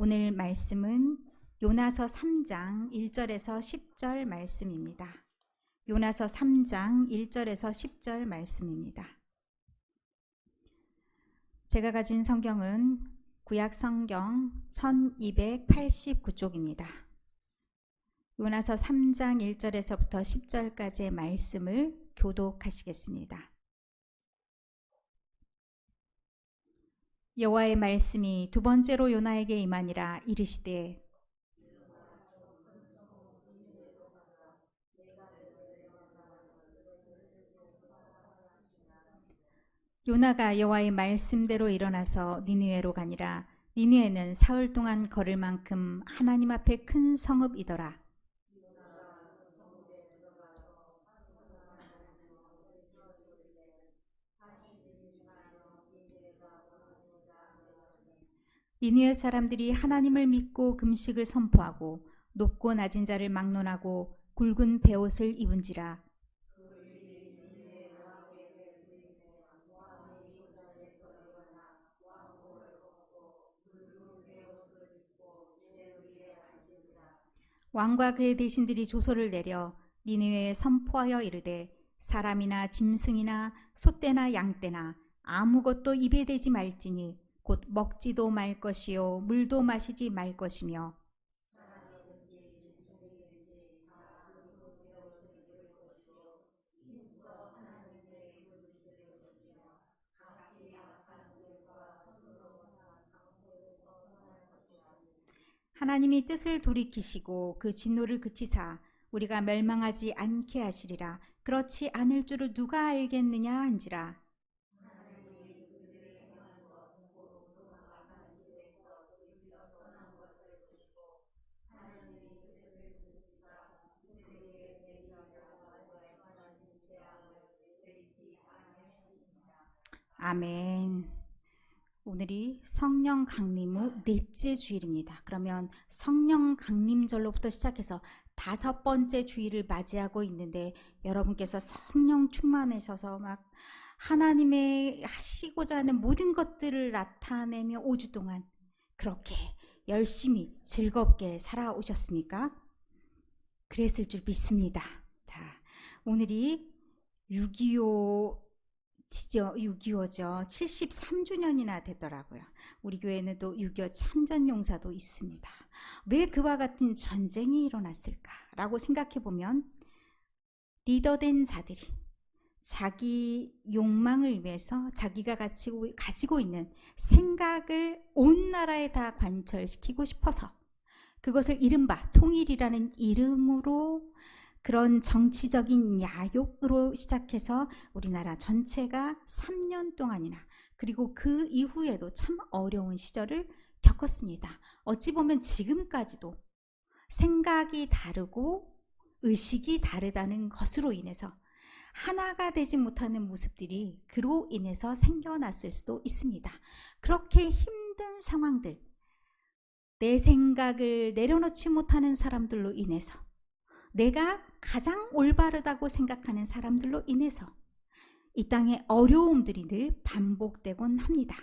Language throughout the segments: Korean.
오늘 말씀은 요나서 3장 1절에서 10절 말씀입니다. 요나서 3장 1절에서 10절 말씀입니다. 제가 가진 성경은 구약 성경 1289쪽입니다. 요나서 3장 1절에서부터 10절까지의 말씀을 교독하시겠습니다. 여호와의 말씀이 두 번째로 요나에게 임하니라. 이르시되 요나가 여호와의 말씀대로 일어나서 니느웨로 가니라. 니느웨는 사흘 동안 걸을 만큼 하나님 앞에 큰 성읍이더라. 니느웨 사람들이 하나님을 믿고 금식을 선포하고 높고 낮은 자를 막론하고 굵은 베옷을 입은지라. 왕과 그의 대신들이 조서를 내려 니느웨에 선포하여 이르되 사람이나 짐승이나 소떼나 양떼나 아무것도 입에 대지 말지니 곧 먹지도 말 것이요 물도 마시지 말 것이며 하나님이 뜻을 돌이키시고 그 진노를 그치사 우리가 멸망하지 않게 하시리라. 그렇지 않을 줄을 누가 알겠느냐 한지라. 아멘. 오늘이 성령 강림 후 넷째 주일입니다. 그러면 성령 강림절로부터 시작해서 5번째 주일을 맞이하고 있는데 여러분께서 성령 충만하셔서 막 하나님의 하시고자 하는 모든 것들을 나타내며 5주 동안 그렇게 열심히 즐겁게 살아오셨습니까? 그랬을 줄 믿습니다. 자, 오늘이 6.25죠. 73주년이나 됐더라고요. 우리 교회는 또 6.25 참전용사도 있습니다. 왜 그와 같은 전쟁이 일어났을까라고 생각해보면 리더된 자들이 자기 욕망을 위해서 자기가 가지고 있는 생각을 온 나라에 다 관철시키고 싶어서 그것을 이른바 통일이라는 이름으로 그런 정치적인 야욕으로 시작해서 우리나라 전체가 3년 동안이나 그리고 그 이후에도 참 어려운 시절을 겪었습니다. 어찌 보면 지금까지도 생각이 다르고 의식이 다르다는 것으로 인해서 하나가 되지 못하는 모습들이 그로 인해서 생겨났을 수도 있습니다. 그렇게 힘든 상황들, 내 생각을 내려놓지 못하는 사람들로 인해서 내가 가장 올바르다고 생각하는 사람들로 인해서 이 땅의 어려움들이 늘 반복되곤 합니다.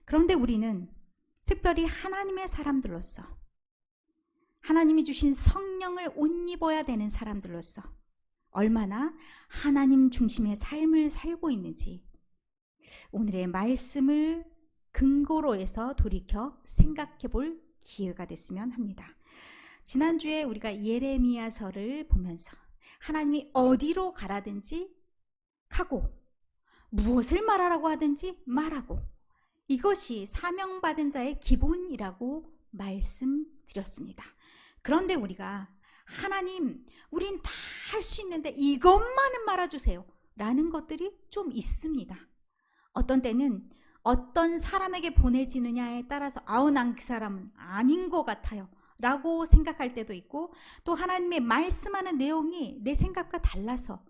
그런데 우리는 특별히 하나님의 사람들로서 하나님이 주신 성령을 옷 입어야 되는 사람들로서 얼마나 하나님 중심의 삶을 살고 있는지 오늘의 말씀을 근거로 해서 돌이켜 생각해 볼 기회가 됐으면 합니다. 지난주에 우리가 예레미야서를 보면서 하나님이 어디로 가라든지 가고 무엇을 말하라고 하든지 말하고 이것이 사명받은 자의 기본이라고 말씀드렸습니다. 그런데 우리가 하나님 우린 다 할 수 있는데 이것만은 말아주세요 라는 것들이 좀 있습니다. 어떤 때는 어떤 사람에게 보내지느냐에 따라서 난 그 사람은 아닌 것 같아요 라고 생각할 때도 있고 또 하나님의 말씀하는 내용이 내 생각과 달라서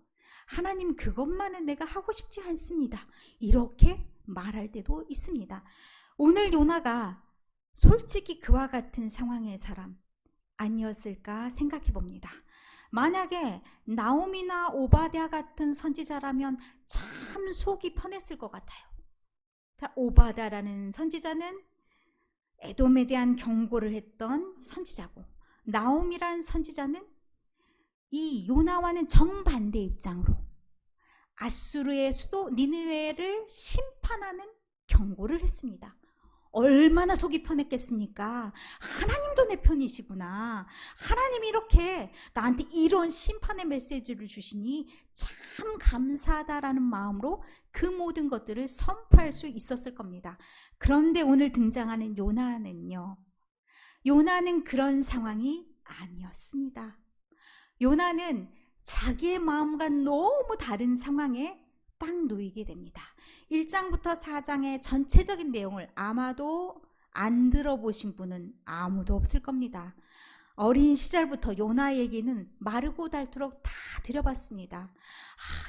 하나님 그것만은 내가 하고 싶지 않습니다 이렇게 말할 때도 있습니다. 오늘 요나가 솔직히 그와 같은 상황의 사람 아니었을까 생각해 봅니다. 만약에 나홈이나 오바댜 같은 선지자라면 참 속이 편했을 것 같아요. 오바댜라는 선지자는 에돔에 대한 경고를 했던 선지자고, 나홈이란 선지자는 이 요나와는 정반대 입장으로 아수르의 수도 니느웨를 심판하는 경고를 했습니다. 얼마나 속이 편했겠습니까? 하나님도 내 편이시구나. 하나님이 이렇게 나한테 이런 심판의 메시지를 주시니 참 감사하다라는 마음으로 그 모든 것들을 선포할 수 있었을 겁니다. 그런데 오늘 등장하는 요나는요, 요나는 그런 상황이 아니었습니다. 요나는 자기의 마음과 너무 다른 상황에 딱 놓이게 됩니다. 1장부터 4장의 전체적인 내용을 아마도 안 들어보신 분은 아무도 없을 겁니다. 어린 시절부터 요나 얘기는 마르고 닳도록 다 들어봤습니다.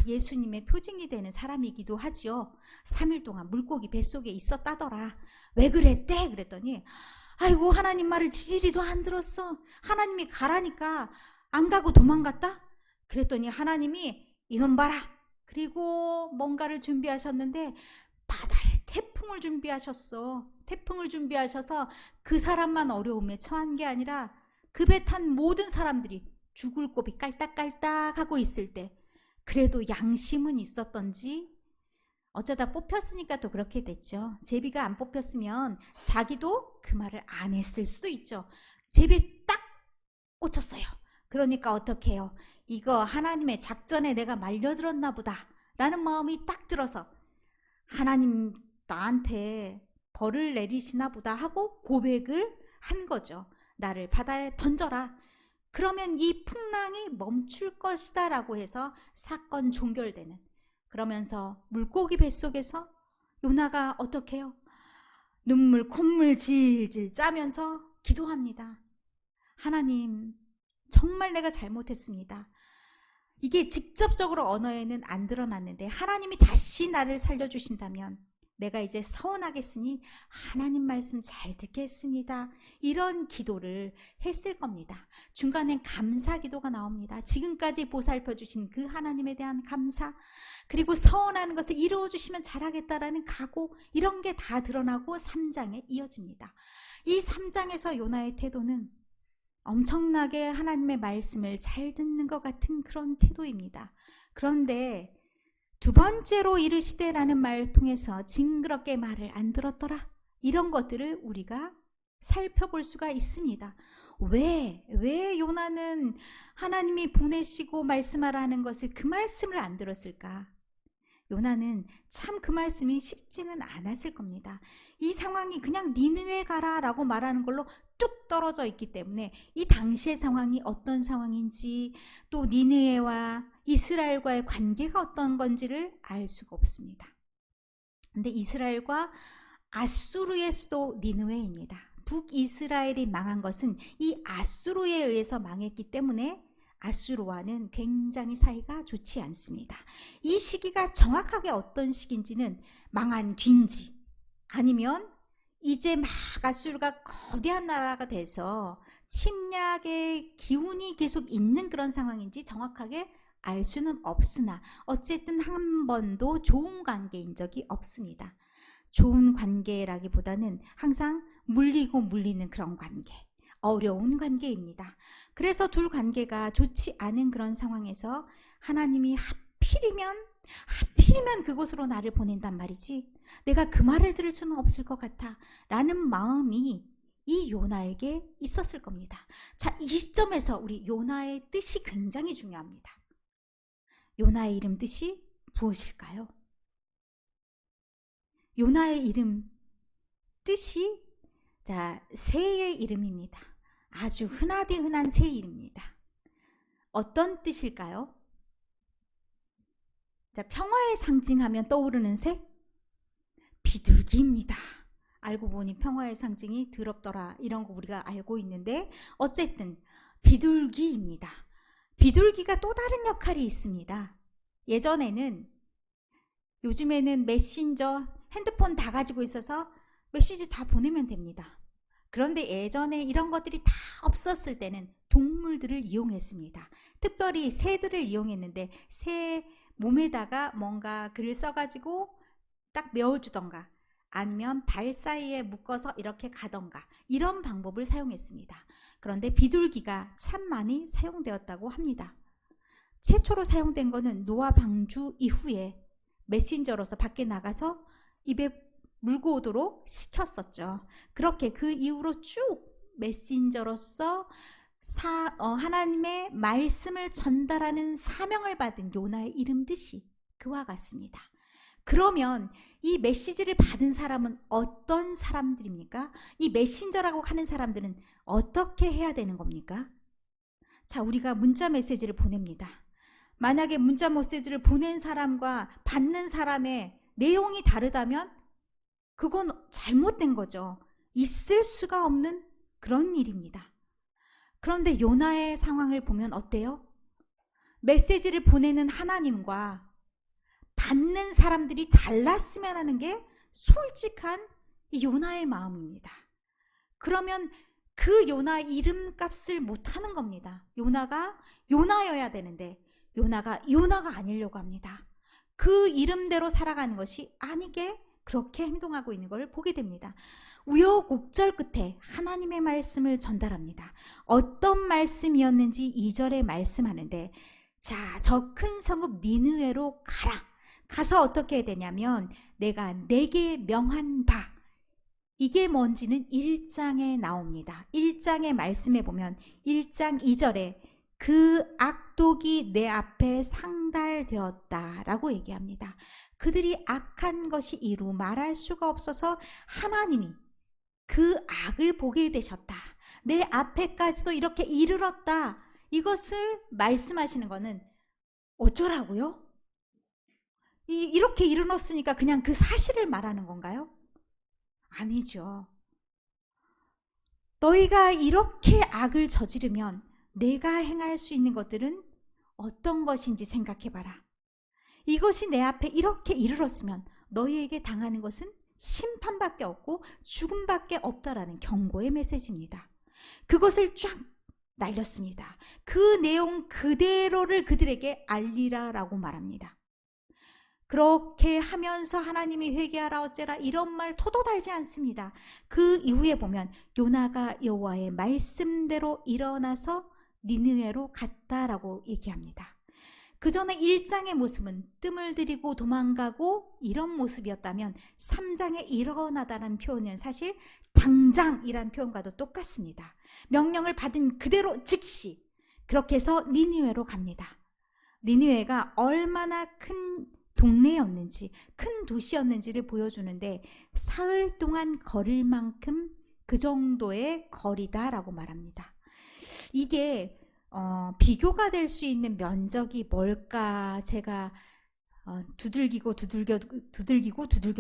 예수님의 표징이 되는 사람이기도 하지요. 3일 동안 물고기 뱃속에 있었다더라. 왜 그랬대? 그랬더니 아이고, 하나님 말을 지지리도 안 들었어. 하나님이 가라니까 안 가고 도망갔다? 그랬더니 하나님이 이놈 봐라. 그리고 뭔가를 준비하셨는데 바다에 태풍을 준비하셨어. 태풍을 준비하셔서 그 사람만 어려움에 처한 게 아니라 그 배 탄 모든 사람들이 죽을 고비 깔딱깔딱 하고 있을 때 그래도 양심은 있었던지 어쩌다 뽑혔으니까 또 그렇게 됐죠. 제비가 안 뽑혔으면 자기도 그 말을 안 했을 수도 있죠. 제비 딱 꽂혔어요. 그러니까 어떻게 해요? 이거 하나님의 작전에 내가 말려들었나 보다 라는 마음이 딱 들어서 하나님 나한테 벌을 내리시나 보다 하고 고백을 한 거죠. 나를 바다에 던져라. 그러면 이 풍랑이 멈출 것이다 라고 해서 사건 종결되는, 그러면서 물고기 뱃속에서 요나가 어떻게 해요? 눈물 콧물 질질 짜면서 기도합니다. 하나님, 정말 내가 잘못했습니다. 이게 직접적으로 언어에는 안 드러났는데 하나님이 다시 나를 살려주신다면 내가 이제 서운하겠으니 하나님 말씀 잘 듣겠습니다. 이런 기도를 했을 겁니다. 중간엔 감사 기도가 나옵니다. 지금까지 보살펴 주신 그 하나님에 대한 감사, 그리고 서운하는 것을 이루어 주시면 잘하겠다라는 각오, 이런 게 다 드러나고 3장에 이어집니다. 이 3장에서 요나의 태도는 엄청나게 하나님의 말씀을 잘 듣는 것 같은 그런 태도입니다. 그런데 두 번째로 이르시되라는 말을 통해서 징그럽게 말을 안 들었더라, 이런 것들을 우리가 살펴볼 수가 있습니다. 왜 요나는 하나님이 보내시고 말씀하라 하는 것을 그 말씀을 안 들었을까? 요나는 참 그 말씀이 쉽지는 않았을 겁니다. 이 상황이 그냥 니느웨 가라 라고 말하는 걸로 뚝 떨어져 있기 때문에 이 당시의 상황이 어떤 상황인지, 또 니느웨와 이스라엘과의 관계가 어떤 건지를 알 수가 없습니다. 근데 이스라엘과 아수르의 수도 니느웨입니다. 북이스라엘이 망한 것은 이 아수르에 의해서 망했기 때문에 아수르와는 굉장히 사이가 좋지 않습니다. 이 시기가 정확하게 어떤 시기인지는 망한 뒤인지 아니면 이제 막 아수르가 거대한 나라가 돼서 침략의 기운이 계속 있는 그런 상황인지 정확하게 알 수는 없으나 어쨌든 한 번도 좋은 관계인 적이 없습니다. 좋은 관계라기보다는 항상 물리고 물리는 그런 관계, 어려운 관계입니다. 그래서 둘 관계가 좋지 않은 그런 상황에서 하나님이 하필이면 그곳으로 나를 보낸단 말이지, 내가 그 말을 들을 수는 없을 것 같아 라는 마음이 이 요나에게 있었을 겁니다. 자, 이 시점에서 우리 요나의 뜻이 굉장히 중요합니다. 요나의 이름 뜻이 무엇일까요? 요나의 이름 뜻이 새의 이름입니다. 아주 흔하디 흔한 새 이름입니다. 어떤 뜻일까요? 평화의 상징하면 떠오르는 새? 비둘기입니다. 알고 보니 평화의 상징이 더럽더라, 이런 거 우리가 알고 있는데 어쨌든 비둘기입니다. 비둘기가 또 다른 역할이 있습니다. 요즘에는 메신저, 핸드폰 다 가지고 있어서 메시지 다 보내면 됩니다. 그런데 예전에 이런 것들이 다 없었을 때는 동물들을 이용했습니다. 특별히 새들을 이용했는데 새 몸에다가 뭔가 글을 써가지고 딱 메어주던가, 아니면 발 사이에 묶어서 이렇게 가던가 이런 방법을 사용했습니다. 그런데 비둘기가 참 많이 사용되었다고 합니다. 최초로 사용된 것은 노아 방주 이후에 메신저로서 밖에 나가서 입에 물고 오도록 시켰었죠. 그렇게 그 이후로 쭉 메신저로서 하나님의 말씀을 전달하는 사명을 받은 요나의 이름 뜻이 그와 같습니다. 그러면 이 메시지를 받은 사람은 어떤 사람들입니까? 이 메신저라고 하는 사람들은 어떻게 해야 되는 겁니까? 자, 우리가 문자 메시지를 보냅니다. 만약에 문자 메시지를 보낸 사람과 받는 사람의 내용이 다르다면 그건 잘못된 거죠. 있을 수가 없는 그런 일입니다. 그런데 요나의 상황을 보면 어때요? 메시지를 보내는 하나님과 받는 사람들이 달랐으면 하는 게 솔직한 요나의 마음입니다. 그러면 그 요나 이름값을 못하는 겁니다. 요나가 요나여야 되는데 요나가 아니려고 합니다. 그 이름대로 살아가는 것이 아니게 그렇게 행동하고 있는 걸 보게 됩니다. 우여곡절 끝에 하나님의 말씀을 전달합니다. 어떤 말씀이었는지 2절에 말씀하는데, 자, 저 큰 성읍 니느웨로 가라. 가서 어떻게 해야 되냐면 내가 내게 명한 바, 이게 뭔지는 1장에 나옵니다. 1장의 말씀에 보면 1장 2절에 그 악독이 내 앞에 상달되었다라고 얘기합니다. 그들이 악한 것이 이루 말할 수가 없어서 하나님이 그 악을 보게 되셨다. 내 앞에까지도 이렇게 이르렀다. 이것을 말씀하시는 것은 어쩌라고요? 이렇게 이르렀으니까 그냥 그 사실을 말하는 건가요? 아니죠. 너희가 이렇게 악을 저지르면 내가 행할 수 있는 것들은 어떤 것인지 생각해봐라. 이것이 내 앞에 이렇게 이르렀으면 너희에게 당하는 것은 심판밖에 없고 죽음밖에 없다라는 경고의 메시지입니다. 그것을 쫙 날렸습니다. 그 내용 그대로를 그들에게 알리라라고 말합니다. 그렇게 하면서 하나님이 회개하라 어째라 이런 말 토도 달지 않습니다. 그 이후에 보면 요나가 여호와의 말씀대로 일어나서 니느웨로 갔다라고 얘기합니다. 그 전에 1장의 모습은 뜸을 들이고 도망가고 이런 모습이었다면 3장에 일어나다는 표현은 사실 당장이란 표현과도 똑같습니다. 명령을 받은 그대로 즉시 그렇게 해서 니느웨로 갑니다. 니느웨가 얼마나 큰 동네였는지, 큰 도시였는지를 보여주는데 사흘 동안 걸을 만큼 그 정도의 거리다라고 말합니다. 이게 비교가 될 수 있는 면적이 뭘까 제가 두들기고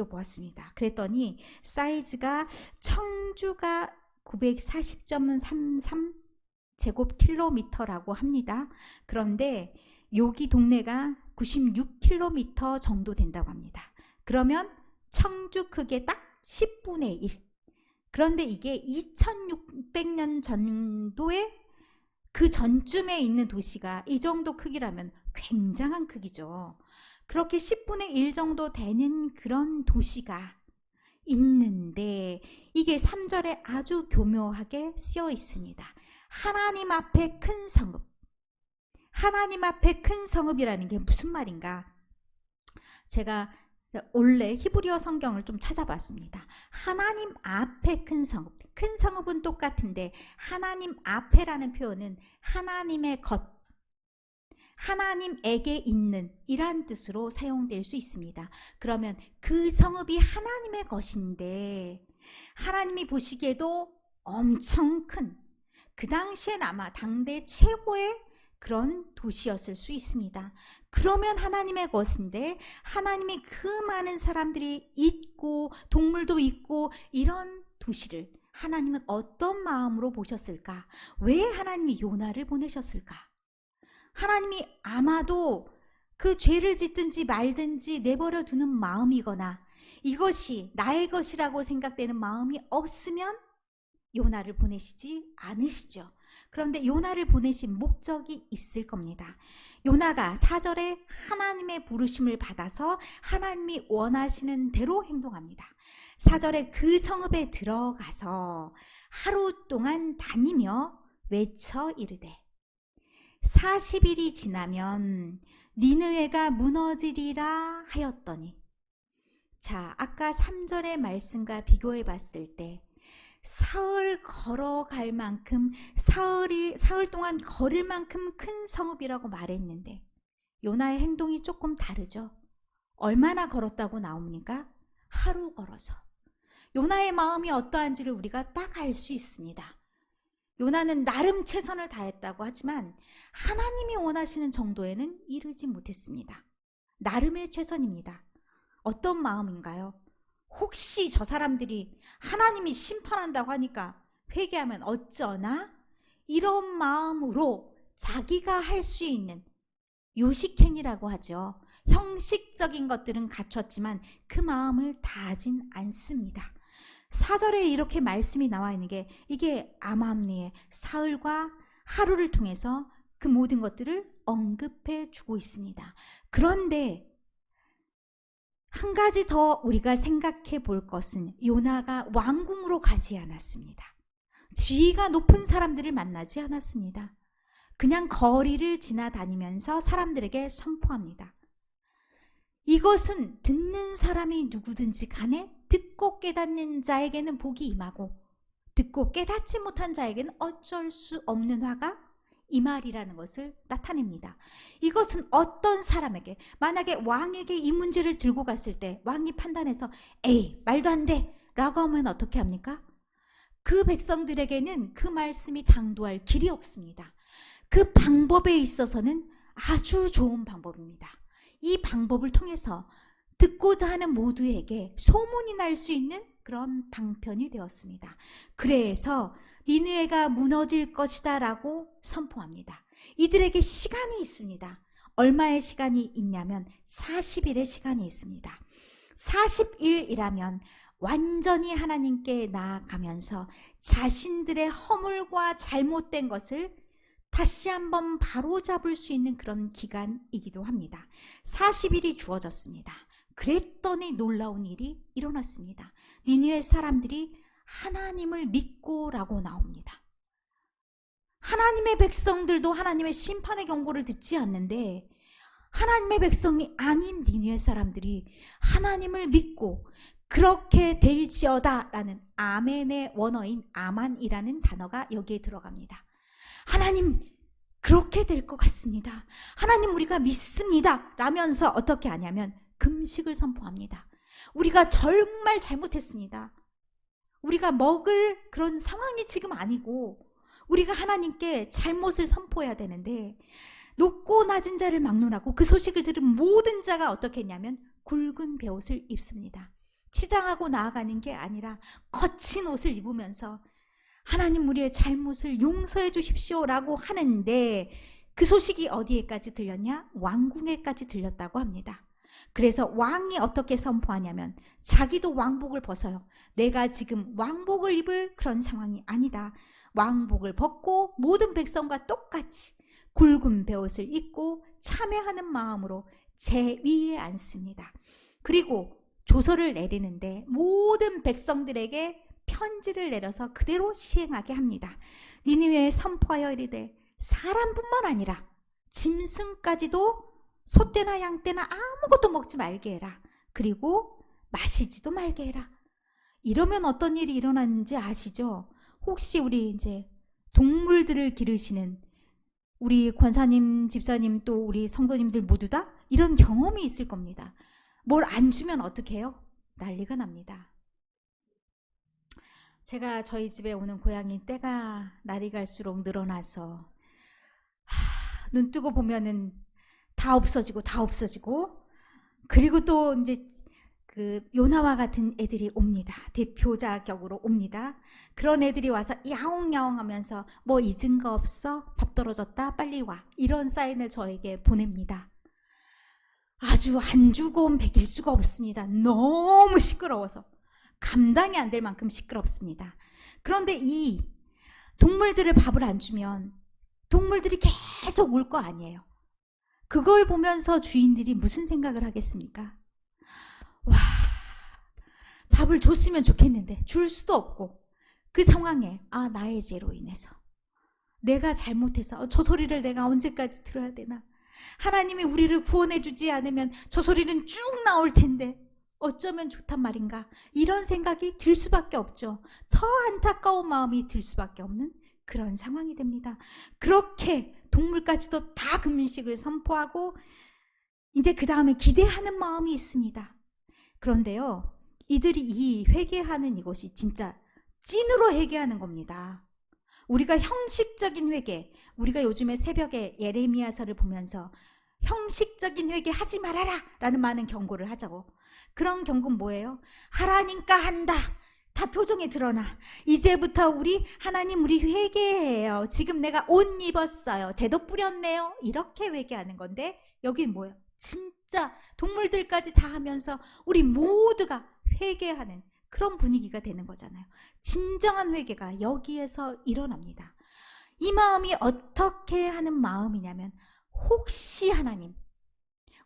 보았습니다. 그랬더니 사이즈가 청주가 940.33 제곱킬로미터라고 합니다. 그런데 여기 동네가 96km 정도 된다고 합니다. 그러면 청주 크기의 딱 10분의 1. 그런데 이게 2600년 정도의 그 전쯤에 있는 도시가 이 정도 크기라면 굉장한 크기죠. 그렇게 10분의 1 정도 되는 그런 도시가 있는데 이게 3절에 아주 교묘하게 쓰여 있습니다. 하나님 앞에 큰 성읍. 하나님 앞에 큰 성읍이라는 게 무슨 말인가? 제가 원래 히브리어 성경을 좀 찾아봤습니다. 하나님 앞에 큰 성읍. 큰 성읍은 똑같은데 하나님 앞에라는 표현은 하나님의 것, 하나님에게 있는 이란 뜻으로 사용될 수 있습니다. 그러면 그 성읍이 하나님의 것인데 하나님이 보시기에도 엄청 큰, 그 당시엔 아마 당대 최고의 그런 도시였을 수 있습니다. 그러면 하나님의 것인데 하나님이 그 많은 사람들이 있고 동물도 있고 이런 도시를 하나님은 어떤 마음으로 보셨을까? 왜 하나님이 요나를 보내셨을까? 하나님이 아마도 그 죄를 짓든지 말든지 내버려 두는 마음이거나 이것이 나의 것이라고 생각되는 마음이 없으면 요나를 보내시지 않으시죠. 그런데 요나를 보내신 목적이 있을 겁니다. 요나가 4절에 하나님의 부르심을 받아서 하나님이 원하시는 대로 행동합니다. 4절에 그 성읍에 들어가서 하루 동안 다니며 외쳐 이르되 40일이 지나면 니느웨가 무너지리라 하였더니, 자, 아까 3절의 말씀과 비교해 봤을 때 사흘 걸어갈 만큼, 사흘 동안 걸을 만큼 큰 성읍이라고 말했는데 요나의 행동이 조금 다르죠. 얼마나 걸었다고 나옵니까? 하루 걸어서. 요나의 마음이 어떠한지를 우리가 딱 알 수 있습니다. 요나는 나름 최선을 다했다고 하지만 하나님이 원하시는 정도에는 이르지 못했습니다. 나름의 최선입니다. 어떤 마음인가요? 혹시 저 사람들이 하나님이 심판한다고 하니까 회개하면 어쩌나? 이런 마음으로 자기가 할 수 있는 요식행위라고 하죠. 형식적인 것들은 갖췄지만 그 마음을 다하진 않습니다. 4절에 이렇게 말씀이 나와 있는 게 이게 암암리의 사흘과 하루를 통해서 그 모든 것들을 언급해 주고 있습니다. 그런데 한 가지 더 우리가 생각해 볼 것은 요나가 왕궁으로 가지 않았습니다. 지위가 높은 사람들을 만나지 않았습니다. 그냥 거리를 지나다니면서 사람들에게 선포합니다. 이것은 듣는 사람이 누구든지 간에 듣고 깨닫는 자에게는 복이 임하고 듣고 깨닫지 못한 자에게는 어쩔 수 없는 화가 이 말이라는 것을 나타냅니다. 이것은 어떤 사람에게, 만약에 왕에게 이 문제를 들고 갔을 때 왕이 판단해서 에이 말도 안 돼 라고 하면 어떻게 합니까? 그 백성들에게는 그 말씀이 당도할 길이 없습니다. 그 방법에 있어서는 아주 좋은 방법입니다. 이 방법을 통해서 듣고자 하는 모두에게 소문이 날 수 있는 그런 방편이 되었습니다. 그래서 니느웨가 무너질 것이다 라고 선포합니다. 이들에게 시간이 있습니다. 얼마의 시간이 있냐면 40일의 시간이 있습니다. 40일이라면 완전히 하나님께 나아가면서 자신들의 허물과 잘못된 것을 다시 한번 바로잡을 수 있는 그런 기간이기도 합니다. 40일이 주어졌습니다. 그랬더니 놀라운 일이 일어났습니다. 니느웨 사람들이 하나님을 믿고라고 나옵니다. 하나님의 백성들도 하나님의 심판의 경고를 듣지 않는데 하나님의 백성이 아닌 니느웨 사람들이 하나님을 믿고 그렇게 될지어다 라는 아멘의 원어인 아만이라는 단어가 여기에 들어갑니다. 하나님 그렇게 될 것 같습니다. 하나님 우리가 믿습니다 라면서 어떻게 하냐면 금식을 선포합니다. 우리가 정말 잘못했습니다. 우리가 먹을 그런 상황이 지금 아니고 우리가 하나님께 잘못을 선포해야 되는데 높고 낮은 자를 막론하고 그 소식을 들은 모든 자가 어떻게 했냐면 굵은 베옷을 입습니다. 치장하고 나아가는 게 아니라 거친 옷을 입으면서 하나님 우리의 잘못을 용서해 주십시오 라고 하는데 그 소식이 어디에까지 들렸냐? 왕궁에까지 들렸다고 합니다. 그래서 왕이 어떻게 선포하냐면 자기도 왕복을 벗어요. 내가 지금 왕복을 입을 그런 상황이 아니다. 왕복을 벗고 모든 백성과 똑같이 굵은 베옷을 입고 참회하는 마음으로 제 위에 앉습니다. 그리고 조서를 내리는데 모든 백성들에게 편지를 내려서 그대로 시행하게 합니다. 니느웨에 선포하여 이르되 사람뿐만 아니라 짐승까지도 소떼나 양떼나 아무것도 먹지 말게 해라. 그리고 마시지도 말게 해라. 이러면 어떤 일이 일어나는지 아시죠? 혹시 우리 이제 동물들을 기르시는 우리 권사님, 집사님 또 우리 성도님들 모두 다 이런 경험이 있을 겁니다. 뭘 안 주면 어떻게 해요? 난리가 납니다. 제가 저희 집에 오는 고양이 떼가 날이 갈수록 늘어나서 눈 뜨고 보면은 다 없어지고 그리고 또 이제 그 요나와 같은 애들이 옵니다. 대표자 격으로 옵니다. 그런 애들이 와서 야옹야옹 하면서 뭐 잊은 거 없어? 밥 떨어졌다? 빨리 와. 이런 사인을 저에게 보냅니다. 아주 안 주고 배길 수가 없습니다. 너무 시끄러워서 감당이 안 될 만큼 시끄럽습니다. 그런데 이 동물들을 밥을 안 주면 동물들이 계속 울 거 아니에요. 그걸 보면서 주인들이 무슨 생각을 하겠습니까? 와, 밥을 줬으면 좋겠는데 줄 수도 없고, 그 상황에 나의 죄로 인해서 내가 잘못해서 저 소리를 내가 언제까지 들어야 되나, 하나님이 우리를 구원해 주지 않으면 저 소리는 쭉 나올 텐데 어쩌면 좋단 말인가, 이런 생각이 들 수밖에 없죠. 더 안타까운 마음이 들 수밖에 없는 그런 상황이 됩니다. 그렇게 동물까지도 다 금식을 선포하고 이제 그 다음에 기대하는 마음이 있습니다. 그런데요, 이들이 이 회개하는 이것이 진짜 찐으로 회개하는 겁니다. 우리가 형식적인 회개, 우리가 요즘에 새벽에 예레미야서를 보면서 형식적인 회개 하지 말아라 라는 많은 경고를 하자고. 그런 경고는 뭐예요? 하라니까 한다. 다 표정에 드러나. 이제부터 우리 하나님 우리 회개해요. 지금 내가 옷 입었어요. 제도 뿌렸네요. 이렇게 회개하는 건데, 여긴 뭐예요? 진짜 동물들까지 다 하면서 우리 모두가 회개하는 그런 분위기가 되는 거잖아요. 진정한 회개가 여기에서 일어납니다. 이 마음이 어떻게 하는 마음이냐면, 혹시 하나님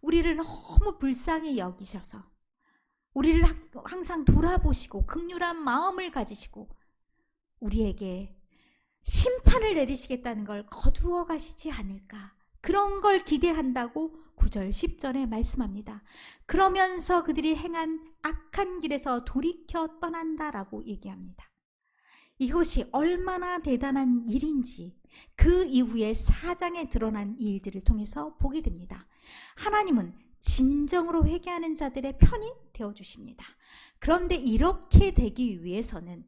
우리를 너무 불쌍히 여기셔서 우리를 항상 돌아보시고 긍휼한 마음을 가지시고 우리에게 심판을 내리시겠다는 걸 거두어 가시지 않을까, 그런 걸 기대한다고 9절 10절에 말씀합니다. 그러면서 그들이 행한 악한 길에서 돌이켜 떠난다라고 얘기합니다. 이것이 얼마나 대단한 일인지 그 이후에 4장에 드러난 일들을 통해서 보게 됩니다. 하나님은 진정으로 회개하는 자들의 편이 되어주십니다. 그런데 이렇게 되기 위해서는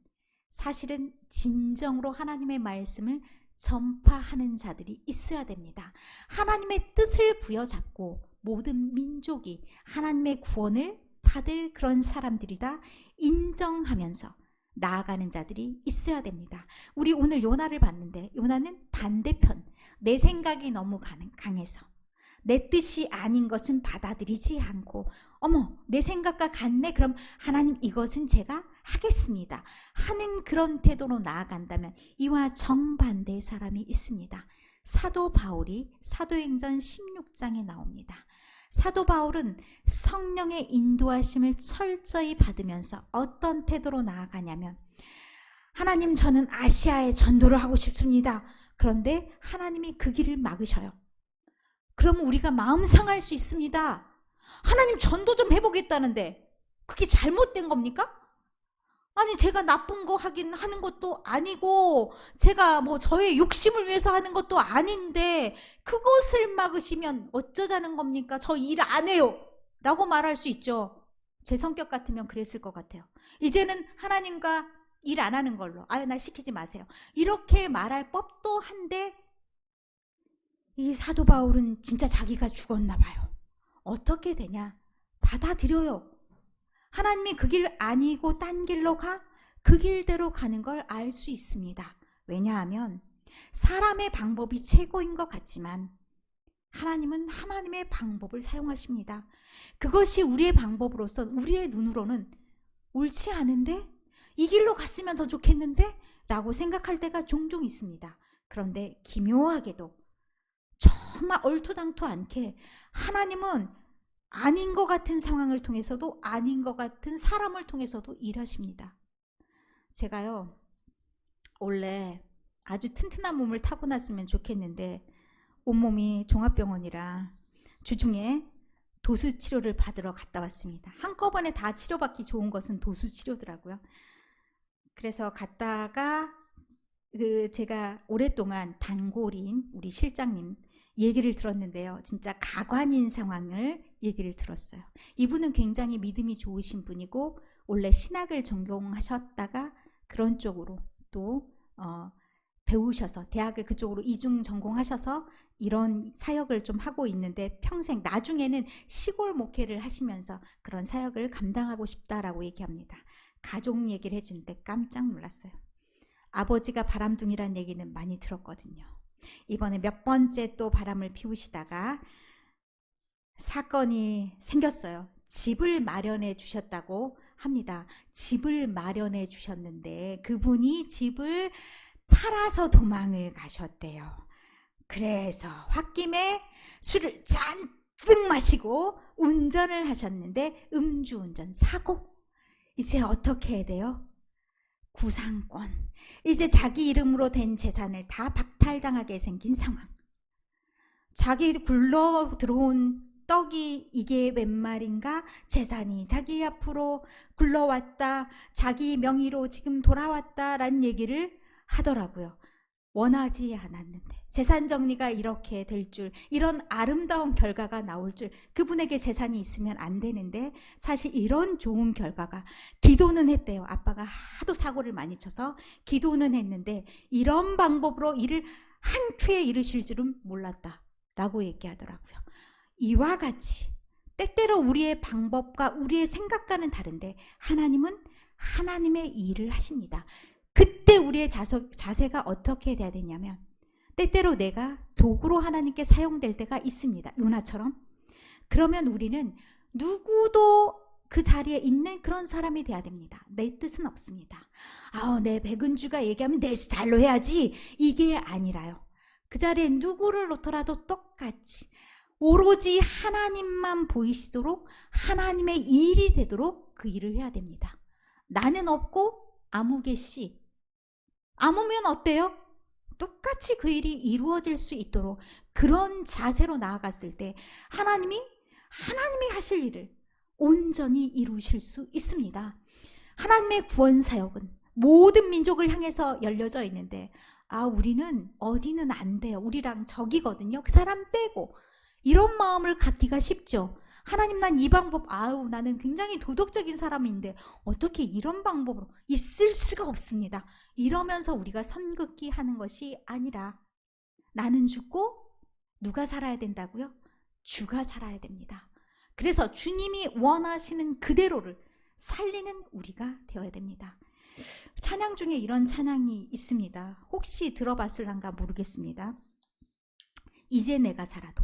사실은 진정으로 하나님의 말씀을 전파하는 자들이 있어야 됩니다. 하나님의 뜻을 부여잡고 모든 민족이 하나님의 구원을 받을 그런 사람들이다 인정하면서 나아가는 자들이 있어야 됩니다. 우리 오늘 요나를 봤는데, 요나는 반대편, 내 생각이 너무 강해서 내 뜻이 아닌 것은 받아들이지 않고, 내 생각과 같네, 그럼 하나님 이것은 제가 하겠습니다 하는 그런 태도로 나아간다면 이와 정반대의 사람이 있습니다. 사도 바울이 사도행전 16장에 나옵니다. 사도 바울은 성령의 인도하심을 철저히 받으면서 어떤 태도로 나아가냐면, 하나님 저는 아시아에 전도를 하고 싶습니다. 그런데 하나님이 그 길을 막으셔요. 그럼 우리가 마음 상할 수 있습니다. 하나님 전도 좀 해보겠다는데 그게 잘못된 겁니까? 아니 제가 나쁜 거 하는 것도 아니고 제가 저의 욕심을 위해서 하는 것도 아닌데 그것을 막으시면 어쩌자는 겁니까? 저 일 안 해요 라고 말할 수 있죠. 제 성격 같으면 그랬을 것 같아요. 이제는 하나님과 일 안 하는 걸로, 나 시키지 마세요, 이렇게 말할 법도 한데, 이 사도 바울은 진짜 자기가 죽었나 봐요. 어떻게 되냐? 받아들여요. 하나님이 그 길 아니고 딴 길로 가? 그 길대로 가는 걸 알 수 있습니다. 왜냐하면 사람의 방법이 최고인 것 같지만 하나님은 하나님의 방법을 사용하십니다. 그것이 우리의 방법으로서 우리의 눈으로는 옳지 않은데, 이 길로 갔으면 더 좋겠는데 라고 생각할 때가 종종 있습니다. 그런데 기묘하게도 정말 얼토당토 않게 하나님은 아닌 것 같은 상황을 통해서도 아닌 것 같은 사람을 통해서도 일하십니다. 제가요, 원래 아주 튼튼한 몸을 타고났으면 좋겠는데 온몸이 종합병원이라 주중에 도수 치료를 받으러 갔다 왔습니다. 한꺼번에 다 치료받기 좋은 것은 도수 치료더라고요. 그래서 갔다가 제가 오랫동안 단골인 우리 실장님 얘기를 들었는데요. 진짜 가관인 상황을 얘기를 들었어요. 이분은 굉장히 믿음이 좋으신 분이고 원래 신학을 전공하셨다가 그런 쪽으로 또 배우셔서 대학을 그쪽으로 이중 전공하셔서 이런 사역을 좀 하고 있는데, 평생 나중에는 시골 목회를 하시면서 그런 사역을 감당하고 싶다라고 얘기합니다. 가족 얘기를 해주는데 깜짝 놀랐어요. 아버지가 바람둥이란 얘기는 많이 들었거든요. 이번에 몇 번째 또 바람을 피우시다가 사건이 생겼어요. 집을 마련해 주셨다고 합니다. 집을 마련해 주셨는데 그분이 집을 팔아서 도망을 가셨대요. 그래서 홧김에 술을 잔뜩 마시고 운전을 하셨는데 음주운전 사고. 이제 어떻게 해야 돼요? 구상권. 이제 자기 이름으로 된 재산을 다 박탈당하게 생긴 상황. 자기 굴러 들어온 떡이 이게 웬 말인가? 재산이 자기 앞으로 굴러왔다. 자기 명의로 지금 돌아왔다라는 얘기를 하더라고요. 원하지 않았는데 재산 정리가 이렇게 될 줄, 이런 아름다운 결과가 나올 줄, 그분에게 재산이 있으면 안 되는데 사실 이런 좋은 결과가, 기도는 했대요. 아빠가 하도 사고를 많이 쳐서 기도는 했는데 이런 방법으로 일을 한 큐에 이루실 줄은 몰랐다라고 얘기하더라고요. 이와 같이 때때로 우리의 방법과 우리의 생각과는 다른데 하나님은 하나님의 일을 하십니다. 그때 우리의 자세가 어떻게 돼야 되냐면, 때때로 내가 도구로 하나님께 사용될 때가 있습니다. 요나처럼. 그러면 우리는 누구도 그 자리에 있는 그런 사람이 돼야 됩니다. 내 뜻은 없습니다. 내 백은주가 얘기하면 내 스타일로 해야지, 이게 아니라요. 그 자리에 누구를 놓더라도 똑같이 오로지 하나님만 보이시도록, 하나님의 일이 되도록 그 일을 해야 됩니다. 나는 없고 아무개 씨, 아무면 어때요? 똑같이 그 일이 이루어질 수 있도록 그런 자세로 나아갔을 때 하나님이 하실 일을 온전히 이루실 수 있습니다. 하나님의 구원 사역은 모든 민족을 향해서 열려져 있는데 우리는 어디는 안 돼요. 우리랑 적이거든요. 그 사람 빼고. 이런 마음을 갖기가 쉽죠. 하나님, 난 이 방법, 나는 굉장히 도덕적인 사람인데 어떻게 이런 방법으로, 있을 수가 없습니다. 이러면서 우리가 선긋기 하는 것이 아니라, 나는 죽고 누가 살아야 된다고요? 주가 살아야 됩니다. 그래서 주님이 원하시는 그대로를 살리는 우리가 되어야 됩니다. 찬양 중에 이런 찬양이 있습니다. 혹시 들어봤을란가 모르겠습니다. 이제 내가 살아도.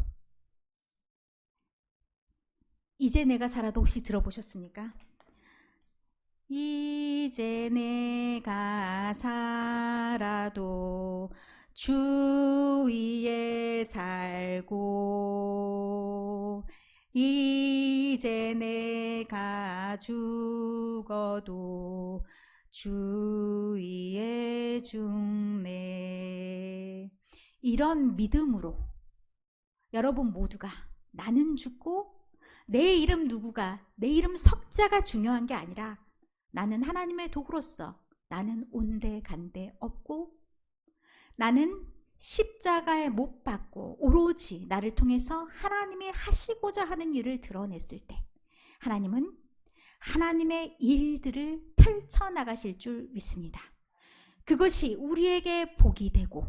이제 내가 살아도 혹시 들어보셨습니까? 이제 내가 살아도 주 위에 살고, 이제 내가 죽어도 주 위에 죽네. 이런 믿음으로 여러분 모두가, 나는 죽고 내 이름 누구가, 내 이름 석자가 중요한 게 아니라 나는 하나님의 도구로서 나는 온데 간데 없고, 나는 십자가에 못 박고 오로지 나를 통해서 하나님이 하시고자 하는 일을 드러냈을 때 하나님은 하나님의 일들을 펼쳐나가실 줄 믿습니다. 그것이 우리에게 복이 되고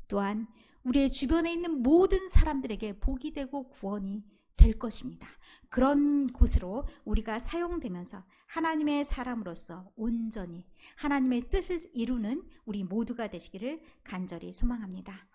또한 우리의 주변에 있는 모든 사람들에게 복이 되고 구원이 될 것입니다. 그런 곳으로 우리가 사용되면서 하나님의 사람으로서 온전히 하나님의 뜻을 이루는 우리 모두가 되시기를 간절히 소망합니다.